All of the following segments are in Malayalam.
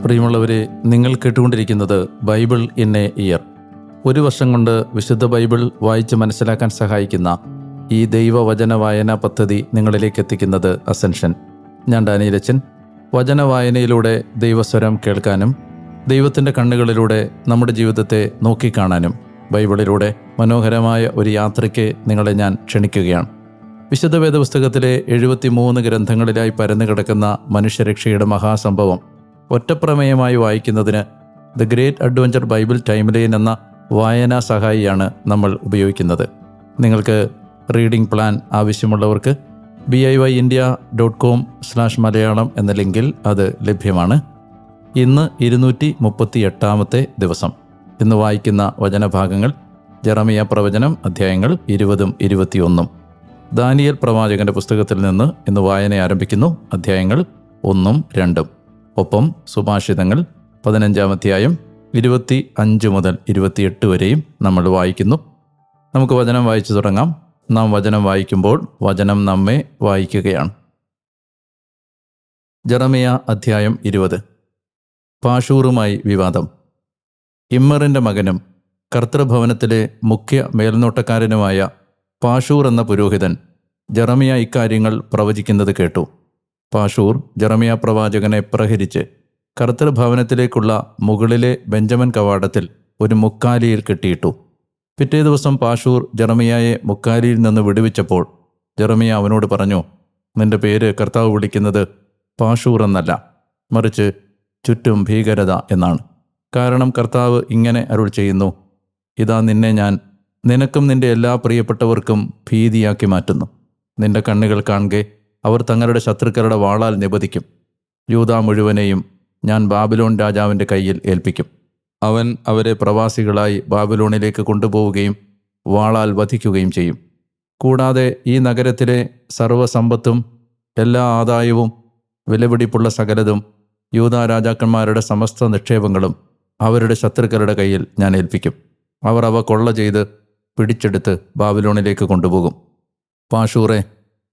പ്രിയമുള്ളവരെ, നിങ്ങൾ കേട്ടുകൊണ്ടിരിക്കുന്നത് ബൈബിൾ ഇൻ എ ഇയർ. ഒരു വർഷം കൊണ്ട് വിശുദ്ധ ബൈബിൾ വായിച്ച് മനസ്സിലാക്കാൻ സഹായിക്കുന്ന ഈ ദൈവവചന വായനാ പദ്ധതി നിങ്ങളിലേക്ക് എത്തിക്കുന്നത് അസെൻഷൻ. ഞാൻ ഡാനിയലച്ചൻ. വചന വായനയിലൂടെ ദൈവസ്വരം കേൾക്കാനും ദൈവത്തിൻ്റെ കണ്ണുകളിലൂടെ നമ്മുടെ ജീവിതത്തെ നോക്കിക്കാണാനും ബൈബിളിലൂടെ മനോഹരമായ ഒരു യാത്രയ്ക്ക് നിങ്ങളെ ഞാൻ ക്ഷണിക്കുകയാണ്. വിശുദ്ധ വേദപുസ്തകത്തിലെ 73 ഗ്രന്ഥങ്ങളിലായി പരന്നു കിടക്കുന്ന മനുഷ്യരക്ഷയുടെ മഹാസംഭവം ഒറ്റപ്രമേയമായി വായിക്കുന്നതിന് the great adventure Bible timeline എന്ന വായനാ സഹായിയാണ് നമ്മൾ ഉപയോഗിക്കുന്നത്. നിങ്ങൾക്ക് റീഡിംഗ് പ്ലാൻ ആവശ്യമുള്ളവർക്ക് BIYindia.com/മലയാളം എന്ന ലിങ്കിൽ അത് ലഭ്യമാണ്. ഇന്ന് 238-ാമത്തെ ദിവസം. ഇന്ന് വായിക്കുന്ന വചനഭാഗങ്ങൾ ജെറമിയ പ്രവചനം അധ്യായങ്ങൾ 20-ഉം 21-ഉം. ദാനിയേൽ പ്രവാചകന്റെ പുസ്തകത്തിൽ നിന്ന് ഇന്ന് വായന ആരംഭിക്കുന്നു. അധ്യായങ്ങൾ 1-ഉം 2-ഉം. ഒപ്പം സുഭാഷിതങ്ങൾ 15-ാം അധ്യായം 25 മുതൽ 28 വരെയും നമ്മൾ വായിക്കുന്നു. നമുക്ക് വചനം വായിച്ചു തുടങ്ങാം. നാം വചനം വായിക്കുമ്പോൾ വചനം നമ്മെ വായിക്കുകയാണ്. ജെറമിയ അധ്യായം 20. പാഷൂറുമായി വിവാദം. ഇമ്മറിൻ്റെ മകനും കർത്തൃഭവനത്തിലെ മുഖ്യ മേൽനോട്ടക്കാരനുമായ പാഷൂർ എന്ന പുരോഹിതൻ ജെറമിയ ഇക്കാര്യങ്ങൾ പ്രവചിക്കുന്നത് കേട്ടു. പാഷൂർ ജെറമിയ പ്രവാചകനെ പ്രഹരിച്ച് കർത്തൃഭവനത്തിലേക്കുള്ള മുകളിലെ ബെഞ്ചമിൻ കവാടത്തിൽ ഒരു മുക്കാലിയിൽ കെട്ടിയിട്ടു. പിറ്റേ ദിവസം പാഷൂർ ജെറമിയായെ മുക്കാലിയിൽ നിന്ന് വിടുവിച്ചപ്പോൾ ജെറമിയ അവനോട് പറഞ്ഞു, നിന്റെ പേര് കർത്താവ് വിളിക്കുന്നത് പാഷൂർ എന്നല്ല, മറിച്ച് ചുറ്റും ഭീകരത എന്നാണ്. കാരണം കർത്താവ് ഇങ്ങനെ അരുൾ ചെയ്യുന്നു, ഇതാ നിന്നെ ഞാൻ നിനക്കും നിന്റെ എല്ലാ പ്രിയപ്പെട്ടവർക്കും ഭീതിയാക്കി മാറ്റുന്നു. നിന്റെ കണ്ണുകൾ കാണുകെ അവർ തങ്ങളുടെ ശത്രുക്കളുടെ വാളാൽ നിബദിക്കും. യൂദാ മുഴുവനെയും ഞാൻ ബാബിലോൺ രാജാവിൻ്റെ കയ്യിൽ ഏൽപ്പിക്കും. അവൻ അവരെ പ്രവാസികളായി ബാബിലോണിലേക്ക് കൊണ്ടുപോവുകയും വാളാൽ വധിക്കുകയും ചെയ്യും. കൂടാതെ ഈ നഗരത്തിലെ സർവ്വസമ്പത്തും എല്ലാ ആദായവും വിലപിടിപ്പുള്ള സകലതും യൂദാ രാജാക്കന്മാരുടെ സമസ്ത നിക്ഷേപങ്ങളും അവരുടെ ശത്രുക്കളുടെ കയ്യിൽ ഞാൻ ഏൽപ്പിക്കും. അവർ അവ കൊള്ള ചെയ്ത് പിടിച്ചെടുത്ത് ബാബിലോണിലേക്ക് കൊണ്ടുപോകും. പാഷൂറെ,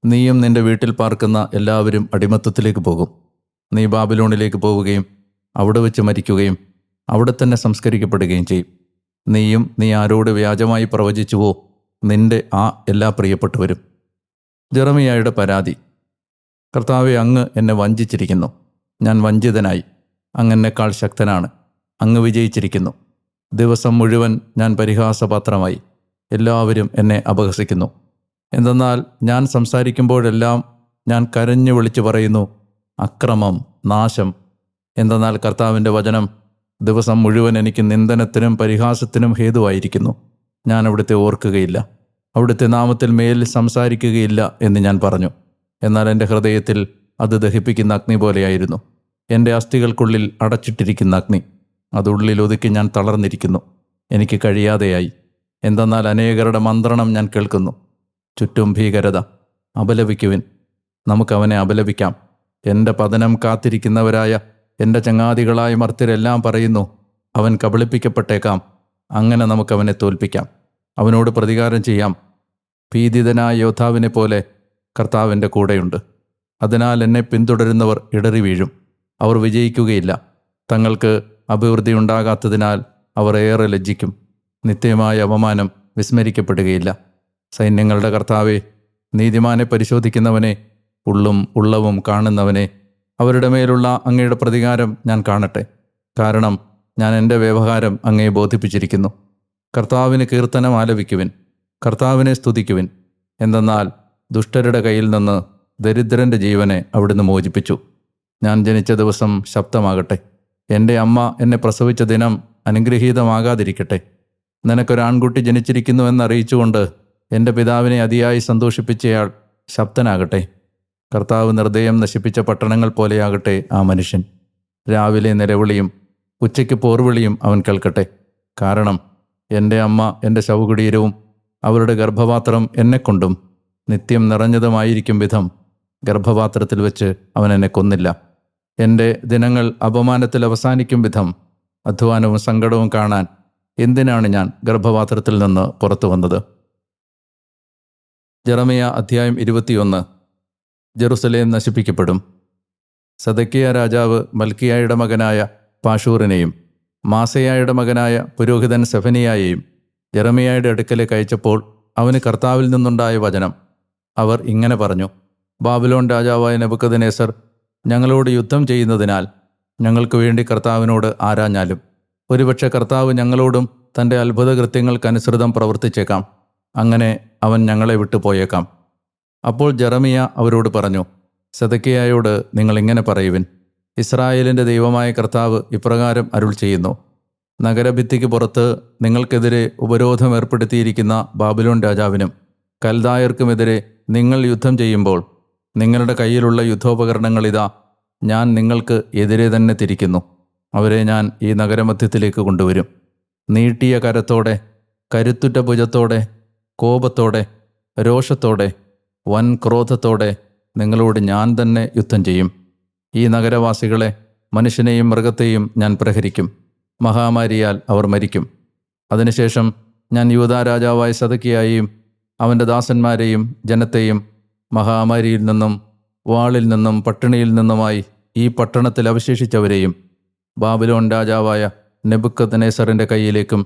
നീയും നിന്റെ വീട്ടിൽ പാർക്കുന്ന എല്ലാവരും അടിമത്തത്തിലേക്ക് പോകും. നീ ബാബിലോണിലേക്ക് പോവുകയും അവിടെ വെച്ച് മരിക്കുകയും അവിടെ തന്നെ സംസ്കരിക്കപ്പെടുകയും ചെയ്യും. നീയും നീ ആരോട് വ്യാജമായി പ്രവചിച്ചുവോ നിന്റെ ആ എല്ലാ പ്രിയപ്പെട്ടവരും. ജെറമിയായുടെ പരാതി. കർത്താവെ, അങ്ങ് എന്നെ വഞ്ചിച്ചിരിക്കുന്നു. ഞാൻ വഞ്ചിതനായി. അങ്ങ് എന്നെക്കാൾ ശക്തനാണ്. അങ്ങ് വിജയിച്ചിരിക്കുന്നു. ദിവസം മുഴുവൻ ഞാൻ പരിഹാസപാത്രമായി. എല്ലാവരും എന്നെ അപഹസിക്കുന്നു. എന്തെന്നാൽ ഞാൻ സംസാരിക്കുമ്പോഴെല്ലാം ഞാൻ കരഞ്ഞു വിളിച്ചു പറയുന്നു, അക്രമം, നാശം. എന്തെന്നാൽ കർത്താവിൻ്റെ വചനം ദിവസം മുഴുവൻ എനിക്ക് നിന്ദനത്തിനും പരിഹാസത്തിനും ഹേതുവായിരിക്കുന്നു. ഞാൻ അവിടുത്തെ ഓർക്കുകയില്ല, അവിടുത്തെ നാമത്തിൽ മേൽ സംസാരിക്കുകയില്ല എന്ന് ഞാൻ പറഞ്ഞു. എന്നാൽ എൻ്റെ ഹൃദയത്തിൽ അത് ദഹിപ്പിക്കുന്ന അഗ്നി പോലെയായിരുന്നു. എൻ്റെ അസ്ഥികൾക്കുള്ളിൽ അടച്ചിട്ടിരിക്കുന്ന അഗ്നി. അതുള്ളിൽ ഒതുക്കി ഞാൻ തളർന്നിരിക്കുന്നു. എനിക്ക് കഴിയാതെയായി. എന്തെന്നാൽ അനേകരുടെ മന്ത്രണം ഞാൻ കേൾക്കുന്നു. ചുറ്റും ഭീകരത. അപലപിക്കുവിൻ, നമുക്കവനെ അപലപിക്കാം. എൻ്റെ പതനം കാത്തിരിക്കുന്നവരായ എൻ്റെ ചങ്ങാതികളായ മർത്യരെല്ലാം പറയുന്നു, അവൻ കബളിപ്പിക്കപ്പെട്ടേക്കാം. അങ്ങനെ നമുക്കവനെ തോൽപ്പിക്കാം, അവനോട് പ്രതികാരം ചെയ്യാം. ഭീതിതനായ യോദ്ധാവിനെ പോലെ കർത്താവിൻ്റെ കൂടെയുണ്ട്. അതിനാൽ എന്നെ പിന്തുടരുന്നവർ ഇടറി വീഴും. അവർ വിജയിക്കുകയില്ല. തങ്ങൾക്ക് അഭിവൃദ്ധി ഉണ്ടാകാത്തതിനാൽ അവർ ഏറെ ലജ്ജിക്കും. നിത്യമായ അപമാനം വിസ്മരിക്കപ്പെടുകയില്ല. സൈന്യങ്ങളുടെ കർത്താവേ, നീതിമാനെ പരിശോധിക്കുന്നവനെ, ഉള്ളും ഉള്ളവും കാണുന്നവനെ, അവരുടെ മേലുള്ള അങ്ങയുടെ പ്രതികാരം ഞാൻ കാണട്ടെ. കാരണം ഞാൻ എൻ്റെ വ്യവഹാരം അങ്ങയെ ബോധിപ്പിച്ചിരിക്കുന്നു. കർത്താവിന് കീർത്തനം ആലപിക്കുവിൻ, കർത്താവിനെ സ്തുതിക്കുവിൻ. എന്തെന്നാൽ ദുഷ്ടരുടെ കയ്യിൽ നിന്ന് ദരിദ്രൻ്റെ ജീവനെ അവിടുന്ന് മോചിപ്പിച്ചു. ഞാൻ ജനിച്ച ദിവസം ശബ്ദമാകട്ടെ. എൻ്റെ അമ്മ എന്നെ പ്രസവിച്ച ദിനം അനുഗ്രഹീതമാകാതിരിക്കട്ടെ. നിനക്കൊരാൺകുട്ടി ജനിച്ചിരിക്കുന്നുവെന്നറിയിച്ചുകൊണ്ട് എൻ്റെ പിതാവിനെ അതിയായി സന്തോഷിപ്പിച്ചയാൾ ശബ്ദനാകട്ടെ. കർത്താവ് നിർദ്ദയം നശിപ്പിച്ച പട്ടണങ്ങൾ പോലെയാകട്ടെ ആ മനുഷ്യൻ. രാവിലെ നിലവിളിയും ഉച്ചയ്ക്ക് പോർവിളിയും അവൻ കേൾക്കട്ടെ. കാരണം എൻ്റെ അമ്മ എൻ്റെ ശവകുടീരവും അവരുടെ ഗർഭപാത്രം എന്നെക്കൊണ്ടും നിത്യം നിറഞ്ഞതുമായിരിക്കും വിധം ഗർഭപാത്രത്തിൽ വെച്ച് അവൻ എന്നെ കൊന്നില്ല. എൻ്റെ ദിനങ്ങൾ അപമാനത്തിൽ അവസാനിക്കും വിധം അധ്വാനവും സങ്കടവും കാണാൻ എന്തിനാണ് ഞാൻ ഗർഭപാത്രത്തിൽ നിന്ന് പുറത്തു വന്നത്? ജെറമിയ അധ്യായം 21. ജെറുസലേം നശിപ്പിക്കപ്പെടും. സദക്കിയ രാജാവ് മൽക്കിയായുടെ മകനായ പാഷൂറിനെയും മാസയായുടെ മകനായ പുരോഹിതൻ സെഫനിയായെയും യെരമിയായുടെ അടുക്കലേക്ക് അയച്ചപ്പോൾ അവന് കർത്താവിൽ നിന്നുണ്ടായ വചനം. അവർ ഇങ്ങനെ പറഞ്ഞു: ബാബിലോൺ രാജാവായ നെബൂഖദ്നേസർ ഞങ്ങളോട് യുദ്ധം ചെയ്യുന്നതിനാൽ ഞങ്ങൾക്ക് വേണ്ടി കർത്താവിനോട് ആരാഞ്ഞാലും ഒരുപക്ഷെ കർത്താവ് ഞങ്ങളോടും തൻ്റെ അത്ഭുതകൃത്യങ്ങൾക്കനുസൃതം പ്രവർത്തിച്ചേക്കാം. അങ്ങനെ അവൻ ഞങ്ങളെ വിട്ടുപോയേക്കാം. അപ്പോൾ ജെറമിയ അവരോട് പറഞ്ഞു: സെദെക്കിയായോട് നിങ്ങളിങ്ങനെ പറയുവിൻ, ഇസ്രായേലിൻ്റെ ദൈവമായ കർത്താവ് ഇപ്രകാരം അരുൾ ചെയ്യുന്നു: നഗരഭിത്തിക്ക് പുറത്ത് നിങ്ങൾക്കെതിരെ ഉപരോധം ഏർപ്പെടുത്തിയിരിക്കുന്ന ബാബിലോൺ രാജാവിനും കൽദായർക്കുമെതിരെ നിങ്ങൾ യുദ്ധം ചെയ്യുമ്പോൾ നിങ്ങളുടെ കയ്യിലുള്ള യുദ്ധോപകരണങ്ങൾ ഇതാ ഞാൻ നിങ്ങൾക്ക് എതിരെ തന്നെ തിരിക്കുന്നു. അവരെ ഞാൻ ഈ നഗരമധ്യത്തിലേക്ക് കൊണ്ടുവരും. നീട്ടിയ കരത്തോടെ, കരുത്തുറ്റ ഭുജത്തോടെ, കോപത്തോടെ, രോഷത്തോടെ, വൻ ക്രോധത്തോടെ നിങ്ങളോട് ഞാൻ തന്നെ യുദ്ധം ചെയ്യും. ഈ നഗരവാസികളെ, മനുഷ്യനെയും മൃഗത്തെയും ഞാൻ പ്രഹരിക്കും. മഹാമാരിയാൽ അവർ മരിക്കും. അതിനുശേഷം ഞാൻ യൂദാ രാജാവായ സെദെക്കിയായെയും അവൻ്റെ ദാസന്മാരെയും ജനത്തെയും മഹാമാരിയിൽ നിന്നും വാളിൽ നിന്നും പട്ടിണിയിൽ നിന്നുമായി ഈ പട്ടണത്തിൽ അവശേഷിച്ചവരെയും ബാബിലോൺ രാജാവായ നെബൂഖദ്നേസറിൻ്റെ കയ്യിലേക്കും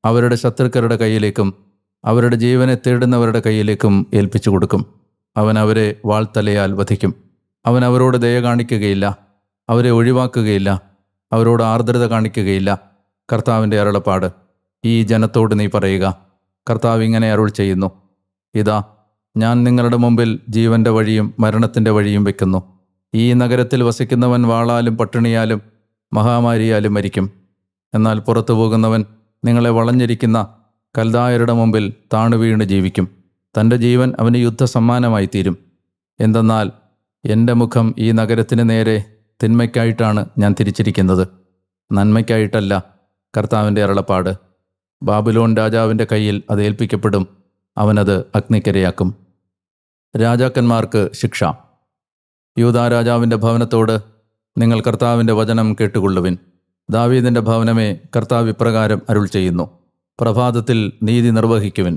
അവരുടെ ശത്രുക്കളുടെ കയ്യിലേക്കും അവരുടെ ജീവനെ തേടുന്നവരുടെ കയ്യിലേക്കും ഏൽപ്പിച്ചു കൊടുക്കും. അവൻ അവരെ വാൾത്തലയാൽ വധിക്കും. അവൻ അവരോട് ദയ കാണിക്കുകയില്ല, അവരെ ഒഴിവാക്കുകയില്ല, അവരോട് ആർദ്രത കാണിക്കുകയില്ല. കർത്താവിൻ്റെ അരുളപ്പാട്. ഈ ജനത്തോട് നീ പറയുക, കർത്താവ് ഇങ്ങനെ അരുൾ ചെയ്യുന്നു: ഇതാ ഞാൻ നിങ്ങളുടെ മുമ്പിൽ ജീവൻ്റെ വഴിയും മരണത്തിൻ്റെ വഴിയും വെക്കുന്നു. ഈ നഗരത്തിൽ വസിക്കുന്നവൻ വാളാലും പട്ടിണിയാലും മഹാമാരിയാലും മരിക്കും. എന്നാൽ പുറത്തു പോകുന്നവൻ നിങ്ങളെ വളഞ്ഞിരിക്കുന്ന കൽദായരുടെ മുമ്പിൽ താണുവീണ് ജീവിക്കും. തൻ്റെ ജീവൻ അവന് യുദ്ധസമ്മാനമായി തീരും. എന്തെന്നാൽ എൻ്റെ മുഖം ഈ നഗരത്തിന് നേരെ തിന്മയ്ക്കായിട്ടാണ് ഞാൻ തിരിച്ചിരിക്കുന്നത്, നന്മയ്ക്കായിട്ടല്ല. കർത്താവിൻ്റെ അരുളപ്പാട്. ബാബിലോൺ രാജാവിൻ്റെ കയ്യിൽ അത് ഏൽപ്പിക്കപ്പെടും. അവനത് അഗ്നിക്കരയാക്കും. രാജാക്കന്മാർക്ക് ശിക്ഷ. യൂദാ രാജാവിൻ്റെ ഭവനത്തോട് നിങ്ങൾ കർത്താവിൻ്റെ വചനം കേട്ടുകൊള്ളുവിൻ. ദാവീദിൻ്റെ ഭവനമേ, കർത്താവ് ഇപ്രകാരം അരുൾ ചെയ്യുന്നു: പ്രഭാതത്തിൽ നീതി നിർവഹിക്കുവിൻ.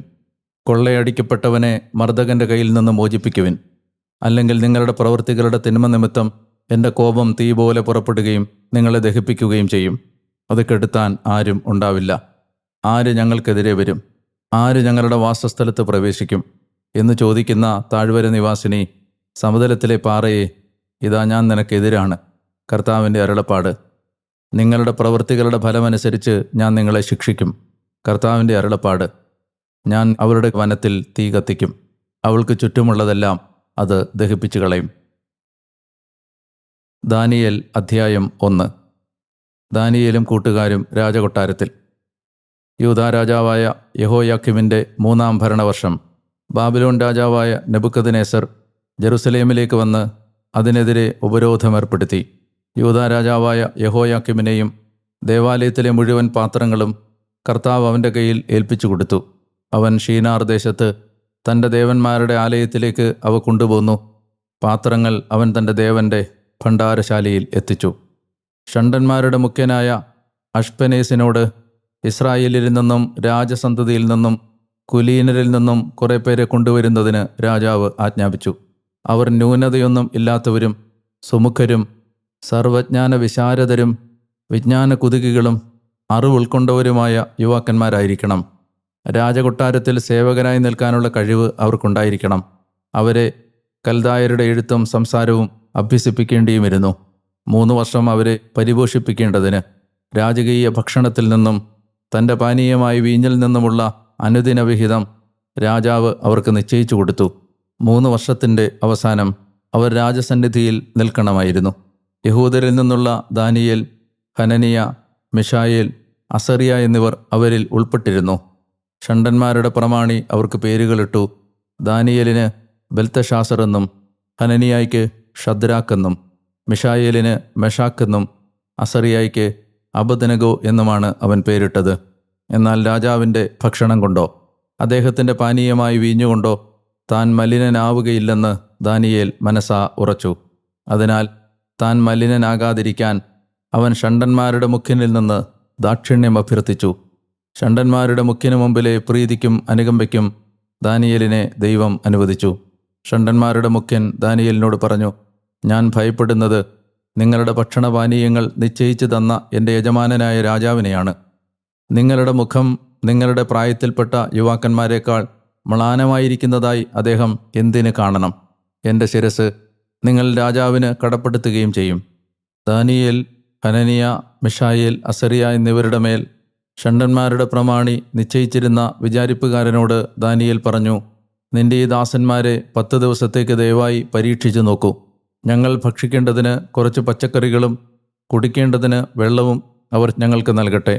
കൊള്ളയടിക്കപ്പെട്ടവനെ മർദ്ദകൻ്റെ കയ്യിൽ നിന്ന് മോചിപ്പിക്കുവിൻ. അല്ലെങ്കിൽ നിങ്ങളുടെ പ്രവൃത്തികളുടെ തിന്മ നിമിത്തം എൻ്റെ കോപം തീ പോലെ പുറപ്പെടുകയും നിങ്ങളെ ദഹിപ്പിക്കുകയും ചെയ്യും. അത് കെടുത്താൻ ആരും ഉണ്ടാവില്ല. ആര് ഞങ്ങൾക്കെതിരെ വരും? ആര് ഞങ്ങളുടെ വാസസ്ഥലത്ത് പ്രവേശിക്കും എന്ന് ചോദിക്കുന്ന താഴ്വര നിവാസിനി, സമതലത്തിലെ പാറയെ, ഇതാ ഞാൻ നിനക്കെതിരാണ്. കർത്താവിൻ്റെ അരുളപ്പാട്. നിങ്ങളുടെ പ്രവൃത്തികളുടെ ഫലമനുസരിച്ച് ഞാൻ നിങ്ങളെ ശിക്ഷിക്കും. കർത്താവിൻ്റെ അരുളപ്പാട്. ഞാൻ അവരുടെ വനത്തിൽ തീ കത്തിക്കും. അവൾക്ക് ചുറ്റുമുള്ളതെല്ലാം അത് ദഹിപ്പിച്ചു കളയും. ദാനിയേൽ അധ്യായം 1. ദാനിയേലും കൂട്ടുകാരും രാജകൊട്ടാരത്തിൽ. യൂദാ രാജാവായ യെഹോയാക്കീമിൻ്റെ 3-ാം ഭരണവർഷം ബാബിലോൺ രാജാവായ നെബൂഖദ്നേസർ ജെറുസലേമിലേക്ക് വന്ന് അതിനെതിരെ ഉപരോധമേർപ്പെടുത്തി. യൂദാ രാജാവായ യെഹോയാക്കീമിനെയും ദേവാലയത്തിലെ മുഴുവൻ പാത്രങ്ങളും കർത്താവ് അവൻ്റെ കയ്യിൽ ഏൽപ്പിച്ചു കൊടുത്തു. അവൻ ഷീനാർ ദേശത്ത് തൻ്റെ ദേവന്മാരുടെ ആലയത്തിലേക്ക് അവ കൊണ്ടുപോന്നു. പാത്രങ്ങൾ അവൻ തൻ്റെ ദേവൻ്റെ ഭണ്ഡാരശാലയിൽ എത്തിച്ചു. ഷണ്ഡന്മാരുടെ മുഖ്യനായ അഷ്പെനേസിനോട് ഇസ്രായേലിൽ നിന്നും രാജസന്തതിയിൽ നിന്നും കുലീനരിൽ നിന്നും കുറേ പേരെ കൊണ്ടുവരുന്നതിന് രാജാവ് ആജ്ഞാപിച്ചു. അവർ ന്യൂനതയൊന്നും ഇല്ലാത്തവരും സുമുഖരും സർവജ്ഞാന വിശാരദരും വിജ്ഞാന കുതുകികളും അറിവ് ഉൾക്കൊണ്ടവരുമായ യുവാക്കന്മാരായിരിക്കണം. രാജകൊട്ടാരത്തിൽ സേവകരായി നിൽക്കാനുള്ള കഴിവ് അവർക്കുണ്ടായിരിക്കണം. അവരെ കൽദായരുടെ എഴുത്തും സംസാരവും അഭ്യസിപ്പിക്കേണ്ടിയുമിരുന്നു. 3 വർഷം അവരെ പരിപോഷിപ്പിക്കേണ്ടതിന് രാജകീയ ഭക്ഷണത്തിൽ നിന്നും തൻ്റെ പാനീയമായ വീഞ്ഞിൽ നിന്നുമുള്ള അനുദിന വിഹിതം രാജാവ് അവർക്ക് നിശ്ചയിച്ചു കൊടുത്തു. 3 വർഷത്തിൻ്റെ അവസാനം അവർ രാജസന്നിധിയിൽ നിൽക്കണമായിരുന്നു. യഹൂദരിൽ നിന്നുള്ള ദാനിയേൽ, ഹനനിയ, മിശായേൽ, അസറിയ എന്നിവർ അവരിൽ ഉൾപ്പെട്ടിരുന്നു. ഷണ്ഡന്മാരുടെ പ്രമാണി അവർക്ക് പേരുകളിട്ടു. ദാനിയേലിന് ബെൽത്തഷാസർ എന്നും ഹനനിയായ്ക്ക് ഷദ്രാക്ക് എന്നും മിശായേലിന് മെഷാക്ക് എന്നും അസറിയായ്ക്ക് അബദ്നഗോ എന്നുമാണ് അവൻ പേരിട്ടത്. എന്നാൽ രാജാവിൻ്റെ ഭക്ഷണം കൊണ്ടോ അദ്ദേഹത്തിൻ്റെ പാനീയമായി വീഞ്ഞുകൊണ്ടോ താൻ മലിനനാവുകയില്ലെന്ന് ദാനിയേൽ മനസ്സാ ഉറച്ചു. അതിനാൽ താൻ മലിനനാകാതിരിക്കാൻ അവൻ ഷണ്ഡന്മാരുടെ മുഖ്യനിൽ നിന്ന് ദാക്ഷിണ്യം അഭ്യർത്ഥിച്ചു. ഷണ്ഡന്മാരുടെ മുഖ്യനു മുമ്പിലെ പ്രീതിക്കും അനുകമ്പയ്ക്കും ദാനിയേലിനെ ദൈവം അനുവദിച്ചു. ഷണ്ഡന്മാരുടെ മുഖ്യൻ ദാനിയേലിനോട് പറഞ്ഞു: ഞാൻ ഭയപ്പെടുന്നത് നിങ്ങളുടെ ഭക്ഷണപാനീയങ്ങൾ നിശ്ചയിച്ചു തന്ന എൻ്റെ യജമാനനായ രാജാവിനെയാണ്. നിങ്ങളുടെ മുഖം നിങ്ങളുടെ പ്രായത്തിൽപ്പെട്ട യുവാക്കന്മാരെക്കാൾ മ്ലാനമായിരിക്കുന്നതായി അദ്ദേഹം എന്തിന് കാണണം? എൻ്റെ ശിരസ് നിങ്ങൾ രാജാവിന് കടപ്പെടുത്തുകയും ചെയ്യും. ദാനിയേൽ, ഹനനിയ, മിശായേൽ, അസറിയ എന്നിവരുടെ മേൽ ഷണ്ഡന്മാരുടെ പ്രമാണി നിശ്ചയിച്ചിരുന്ന വിചാരിപ്പുകാരനോട് ദാനിയേൽ പറഞ്ഞു, നിന്റെ ഈ ദാസന്മാരെ 10 ദിവസത്തേക്ക് ദയവായി പരീക്ഷിച്ചു നോക്കൂ. ഞങ്ങൾ ഭക്ഷിക്കേണ്ടതിന് കുറച്ച് പച്ചക്കറികളും കുടിക്കേണ്ടതിന് വെള്ളവും അവർ ഞങ്ങൾക്ക് നൽകട്ടെ.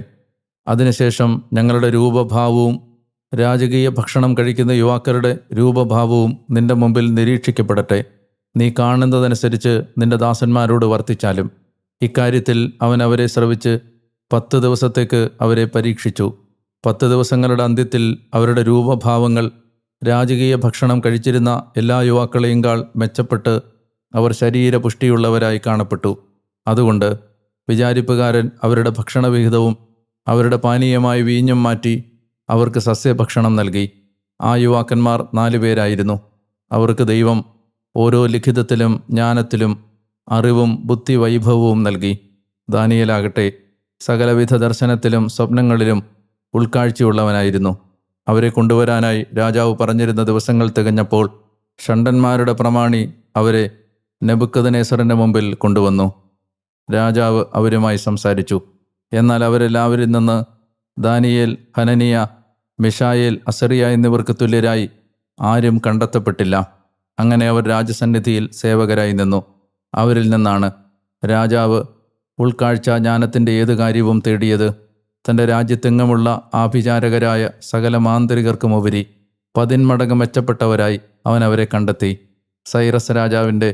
അതിനുശേഷം ഞങ്ങളുടെ രൂപഭാവവും രാജകീയ ഭക്ഷണം കഴിക്കുന്ന യുവാക്കളുടെ രൂപഭാവവും നിന്റെ മുമ്പിൽ നിരീക്ഷിക്കപ്പെടട്ടെ. നീ കാണുന്നതനുസരിച്ച് നിന്റെ ദാസന്മാരോട് വർത്തിച്ചാലും. ഇക്കാര്യത്തിൽ അവൻ അവരെ ശ്രവിച്ച് 10 ദിവസത്തേക്ക് അവരെ പരീക്ഷിച്ചു. 10 ദിവസങ്ങളുടെ അന്ത്യത്തിൽ അവരുടെ രൂപഭാവങ്ങൾ രാജകീയ ഭക്ഷണം കഴിച്ചിരുന്ന എല്ലാ യുവാക്കളെയുംകാൾ മെച്ചപ്പെട്ട് അവർ ശരീരപുഷ്ടിയുള്ളവരായി കാണപ്പെട്ടു. അതുകൊണ്ട് വിചാരിപ്പുകാരൻ അവരുടെ ഭക്ഷണവിഹിതവും അവരുടെ പാനീയമായി വീഞ്ഞും മാറ്റി അവർക്ക് സസ്യഭക്ഷണം നൽകി. ആ യുവാക്കന്മാർ 4 പേരായിരുന്നു. അവർക്ക് ദൈവം ഓരോ ലിഖിതത്തിലും ജ്ഞാനത്തിലും അറിവും ബുദ്ധിവൈഭവവും നൽകി. ദാനിയേലാകട്ടെ സകലവിധ ദർശനത്തിലും സ്വപ്നങ്ങളിലും ഉൾക്കാഴ്ചയുള്ളവനായിരുന്നു. അവരെ കൊണ്ടുവരാനായി രാജാവ് പറഞ്ഞിരുന്ന ദിവസങ്ങൾ തികഞ്ഞപ്പോൾ ഷണ്ഡന്മാരുടെ പ്രമാണി അവരെ നെബൂഖദ്നേസറിൻ്റെ മുമ്പിൽ കൊണ്ടുവന്നു. രാജാവ് അവരുമായി സംസാരിച്ചു. എന്നാൽ അവരെല്ലാവരിൽ നിന്ന് ദാനിയേൽ, ഹനനിയ, മിശായേൽ, അസറിയ എന്നിവർക്ക് തുല്യരായി ആരും കണ്ടെത്തപ്പെട്ടില്ല. അങ്ങനെ അവർ രാജസന്നിധിയിൽ സേവകരായി നിന്നു. അവരിൽ നിന്നാണ് രാജാവ് ഉൾക്കാഴ്ച ജ്ഞാനത്തിൻ്റെ ഏത് കാര്യവും തേടിയത്. തൻ്റെ രാജ്യത്തെങ്ങുമുള്ള ആഭിചാരകരായ സകല മാന്ത്രികർക്കുമുപരി 10 മടങ്ങ് മെച്ചപ്പെട്ടവരായി അവൻ അവരെ കണ്ടെത്തി. സൈറസ് രാജാവിൻ്റെ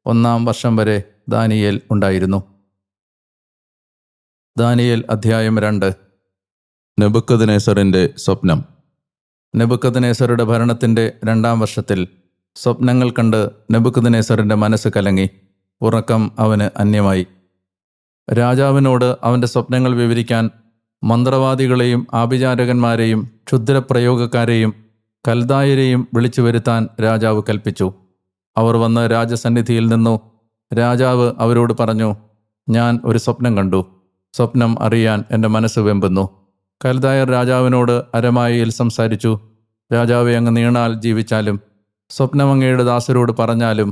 1-ാം വർഷം വരെ ദാനിയേൽ ഉണ്ടായിരുന്നു. ദാനിയേൽ അധ്യായം 2. നെബൂഖദ്നേസറിൻ്റെ സ്വപ്നം. നെബൂഖദ്നേസറുടെ ഭരണത്തിൻ്റെ 2-ാം വർഷത്തിൽ സ്വപ്നങ്ങൾ കണ്ട് നെബൂഖദ്നേസറിൻ്റെ മനസ്സ് കലങ്ങി. ഉറക്കം അവന് അന്യമായി. രാജാവിനോട് അവൻ്റെ സ്വപ്നങ്ങൾ വിവരിക്കാൻ മന്ത്രവാദികളെയും ആഭിചാരകന്മാരെയും ക്ഷുദ്രപ്രയോഗക്കാരെയും കൽദായരെയും വിളിച്ചു വരുത്താൻ രാജാവ് കൽപ്പിച്ചു. അവർ വന്ന് രാജസന്നിധിയിൽ നിന്നു. രാജാവ് അവരോട് പറഞ്ഞു, ഞാൻ ഒരു സ്വപ്നം കണ്ടു. സ്വപ്നം അറിയാൻ എൻ്റെ മനസ്സ് വെമ്പുന്നു. കൽദായർ രാജാവിനോട് അരമായിയിൽ സംസാരിച്ചു. രാജാവെ, അങ്ങ് നീണാൽ ജീവിച്ചാലും സ്വപ്നം അങ്ങയുടെ ദാസരോട് പറഞ്ഞാലും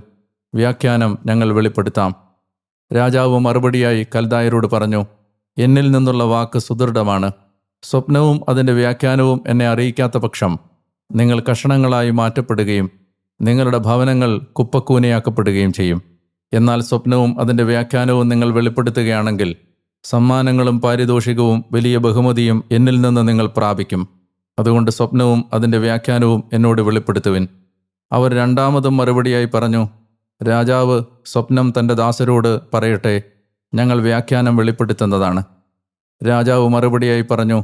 വ്യാഖ്യാനം ഞങ്ങൾ വെളിപ്പെടുത്താം. രാജാവ് മറുപടിയായി കൽദായരോട് പറഞ്ഞു, എന്നിൽ നിന്നുള്ള വാക്ക് സുദൃഢമാണ്. സ്വപ്നവും അതിൻ്റെ വ്യാഖ്യാനവും എന്നെ അറിയിക്കാത്ത പക്ഷം നിങ്ങൾ കഷണങ്ങളായി മാറ്റപ്പെടുകയും നിങ്ങളുടെ ഭവനങ്ങൾ കുപ്പക്കൂനയാക്കപ്പെടുകയും ചെയ്യും. എന്നാൽ സ്വപ്നവും അതിൻ്റെ വ്യാഖ്യാനവും നിങ്ങൾ വെളിപ്പെടുത്തുകയാണെങ്കിൽ സമ്മാനങ്ങളും പാരിതോഷികവും വലിയ ബഹുമതിയും എന്നിൽ നിന്ന് നിങ്ങൾ പ്രാപിക്കും. അതുകൊണ്ട് സ്വപ്നവും അതിൻ്റെ വ്യാഖ്യാനവും എന്നോട് വെളിപ്പെടുത്തുവിൻ. അവർ രണ്ടാമതും മറുപടിയായി പറഞ്ഞു, രാജാവ് സ്വപ്നം തൻ്റെ ദാസരോട് പറയട്ടെ, ഞങ്ങൾ വ്യാഖ്യാനം വെളിപ്പെടുത്തുന്നതാണ്. രാജാവ് മറുപടിയായി പറഞ്ഞു,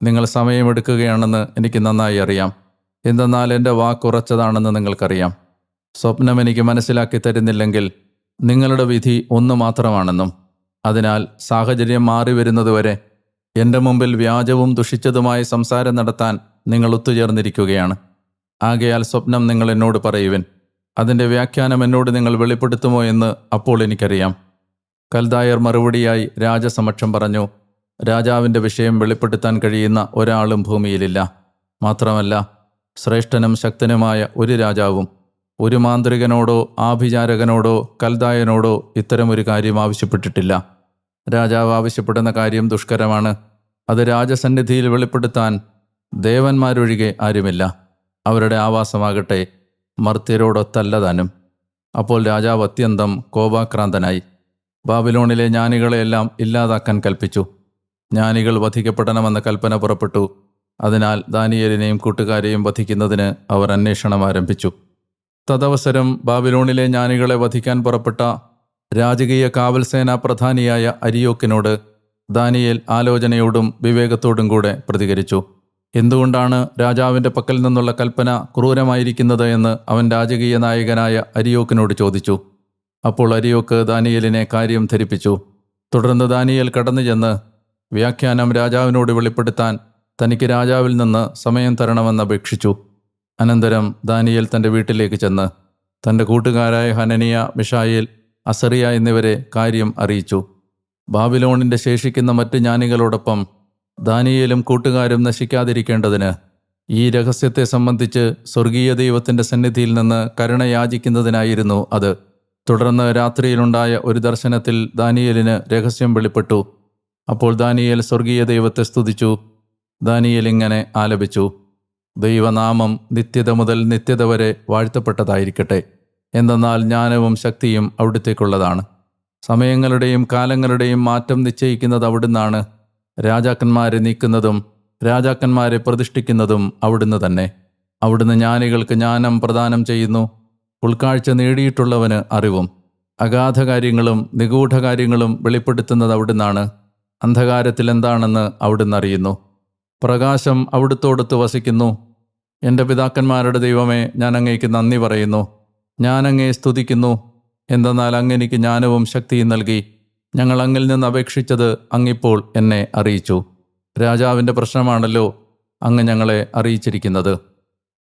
നിങ്ങൾ സമയമെടുക്കുകയാണെന്ന് എനിക്ക് നന്നായി അറിയാം. എന്തെന്നാൽ എൻ്റെ വാക്കുറച്ചതാണെന്ന് നിങ്ങൾക്കറിയാം. സ്വപ്നം എനിക്ക് മനസ്സിലാക്കി തരുന്നില്ലെങ്കിൽ നിങ്ങളുടെ വിധി ഒന്ന് മാത്രമാണെന്നും അതിനാൽ സാഹചര്യം മാറി വരുന്നതുവരെ എൻ്റെ മുമ്പിൽ വ്യാജവും ദുഷിച്ചതുമായ സംസാരം നടത്താൻ നിങ്ങൾ ഒത്തുചേർന്നിരിക്കുകയാണ്. ആകയാൽ സ്വപ്നം നിങ്ങൾ എന്നോട് പറയുവിൻ. അതിൻ്റെ വ്യാഖ്യാനം എന്നോട് നിങ്ങൾ വെളിപ്പെടുത്തുമോ എന്ന് അപ്പോൾ എനിക്കറിയാം. കൽദായർ മറുപടിയായി രാജസമക്ഷം പറഞ്ഞു, രാജാവിൻ്റെ വിഷയം വെളിപ്പെടുത്താൻ കഴിയുന്ന ഒരാളും ഭൂമിയിലില്ല. മാത്രമല്ല, ശ്രേഷ്ഠനും ശക്തനുമായ ഒരു രാജാവും ഒരു മാന്ത്രികനോടോ ആഭിചാരകനോടോ കൽദായനോടോ ഇത്തരമൊരു കാര്യം ആവശ്യപ്പെട്ടിട്ടില്ല. രാജാവ് ആവശ്യപ്പെടുന്ന കാര്യം ദുഷ്കരമാണ്. അത് രാജസന്നിധിയിൽ വെളിപ്പെടുത്താൻ ദേവന്മാരൊഴികെ ആരുമില്ല. അവരുടെ ആവാസമാകട്ടെ മർത്യരോടൊത്തല്ല താനും. അപ്പോൾ രാജാവ് അത്യന്തം കോപാക്രാന്തനായി ബാബിലോണിലെ ജ്ഞാനികളെയെല്ലാം ഇല്ലാതാക്കാൻ കൽപ്പിച്ചു. ജ്ഞാനികൾ വധിക്കപ്പെടണമെന്ന കൽപ്പന പുറപ്പെട്ടു. അതിനാൽ ദാനിയേലിനെയും കൂട്ടുകാരെയും വധിക്കുന്നതിന് അവർ അന്വേഷണം ആരംഭിച്ചു. തദവസരം ബാബിലോണിലെ ജ്ഞാനികളെ വധിക്കാൻ പുറപ്പെട്ട രാജകീയ കാവൽസേനാ പ്രധാനിയായ അരിയോക്കിനോട് ദാനിയേൽ ആലോചനയോടും വിവേകത്തോടും കൂടെ പ്രതികരിച്ചു. എന്തുകൊണ്ടാണ് രാജാവിൻ്റെ പക്കൽ നിന്നുള്ള കൽപ്പന ക്രൂരമായിരിക്കുന്നത് എന്ന് അവൻ രാജകീയ നായകനായ അരിയോക്കിനോട് ചോദിച്ചു. അപ്പോൾ അരിയോക്ക് ദാനിയേലിനെ കാര്യം ധരിപ്പിച്ചു. തുടർന്ന് ദാനിയേൽ കടന്നു ചെന്ന് വ്യാഖ്യാനം രാജാവിനോട് വെളിപ്പെടുത്താൻ തനിക്ക് രാജാവിൽ നിന്ന് സമയം തരണമെന്ന് അപേക്ഷിച്ചു. അനന്തരം ദാനിയേൽ തൻ്റെ വീട്ടിലേക്ക് ചെന്ന് തൻ്റെ കൂട്ടുകാരായ ഹനനിയ, മിശായേൽ, അസറിയ എന്നിവരെ കാര്യം അറിയിച്ചു. ബാബിലോണിൻ്റെ ശേഷിക്കുന്ന മറ്റ് ജ്ഞാനികളോടൊപ്പം ദാനിയേലും കൂട്ടുകാരും നശിക്കാതിരിക്കേണ്ടതിന് ഈ രഹസ്യത്തെ സംബന്ധിച്ച് സ്വർഗീയ ദൈവത്തിൻ്റെ സന്നിധിയിൽ നിന്ന് കരുണ യാചിക്കുന്നതിനായിരുന്നു അത്. തുടർന്ന് രാത്രിയിലുണ്ടായ ഒരു ദർശനത്തിൽ ദാനിയേലിന് രഹസ്യം വെളിപ്പെട്ടു. അപ്പോൾ ദാനിയേൽ സ്വർഗീയ ദൈവത്തെ സ്തുതിച്ചു. ദാനിയേൽ ഇങ്ങനെ ആലപിച്ചു: ദൈവനാമം നിത്യത മുതൽ നിത്യത വരെ വാഴ്ത്തപ്പെട്ടതായിരിക്കട്ടെ. എന്തെന്നാൽ ജ്ഞാനവും ശക്തിയും അവിടുത്തേക്കുള്ളതാണ്. സമയങ്ങളുടെയും കാലങ്ങളുടെയും മാറ്റം നിശ്ചയിക്കുന്നത് അവിടുന്നാണ്. രാജാക്കന്മാരെ നീക്കുന്നതും രാജാക്കന്മാരെ പ്രതിഷ്ഠിക്കുന്നതും അവിടുന്ന് തന്നെ. അവിടുന്ന് ജ്ഞാനികൾക്ക് ജ്ഞാനം പ്രദാനം ചെയ്യുന്നു. ഉൾക്കാഴ്ച നേടിയിട്ടുള്ളവന് അറിവും. അഗാധകാര്യങ്ങളും നിഗൂഢകാര്യങ്ങളും വെളിപ്പെടുത്തുന്നത് അവിടുന്നാണ്. അന്ധകാരത്തിൽ എന്താണെന്ന് അവിടുന്ന് അറിയുന്നു. പ്രകാശം അവിടുത്തോടൊത്ത് വസിക്കുന്നു. എൻ്റെ പിതാക്കന്മാരുടെ ദൈവമേ, ഞാൻ അങ്ങേക്ക് നന്ദി പറയുന്നു. ഞാൻ അങ്ങയെ സ്തുതിക്കുന്നു. എന്തെന്നാൽ അങ്ങെനിക്ക് ജ്ഞാനവും ശക്തിയും നൽകി. ഞങ്ങൾ അങ്ങിൽ നിന്ന് അപേക്ഷിച്ചത് അങ്ങിപ്പോൾ എന്നെ അറിയിച്ചു. രാജാവിൻ്റെ പ്രശ്നമാണല്ലോ അങ്ങ് ഞങ്ങളെ അറിയിച്ചിരിക്കുന്നത്.